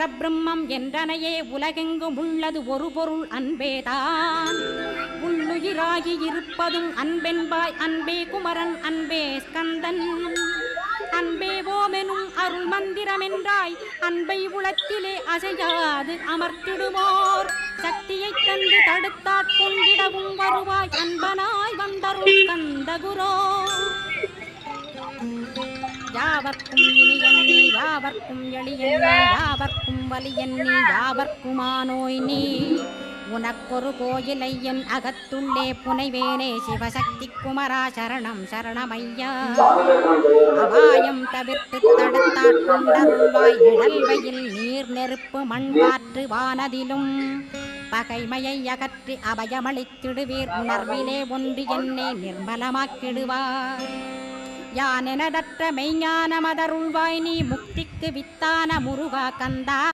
பரபிரம்மம் என்றனையே உலகெங்கும் உள்ளது ஒரு பொருள் அன்பேதான். உள்ளுயிராகி இருப்பதும் அன்பென்பாய் அன்பே குமரன் அன்பே ஸ்கந்தன். அன்பே ஓமெனும் அருள் மந்திரமென்றாய் அன்பை உலக்கிலே அசையாது அமர்த்திடுமோர் சக்தியை தந்து தடுத்தாட்கொண்டிடவும் வருவாய் அன்பனாய் வந்தருள் கந்தகுரோ. யாவர்க்கும் இனியன்னி யாவர்க்கும் எளியன்னி யாவர்க்கும் வலியன்னி யாவர்க்குமானோய் நீ. உனக்கொரு கோயிலை என் அகத்துள்ளே புனைவேனே சிவசக்தி குமரா சரணம் சரணமையா. அபாயம் தவிர்த்து தடுத்தாட்கொண்டருள்வாய் நிழல்வையில் நீர் நெருப்பு மண் காற்று வானதிலும். பகைமையை அகற்றி அபயமளித்திடுவீர் உணர்விலே ஒன்று என்னை நிர்மலமாக்கிடுவார். யானெனதற்ற மெய்ஞானமதருள்வாய் நீ முக்திக்கு வித்தான முருகா கந்தா.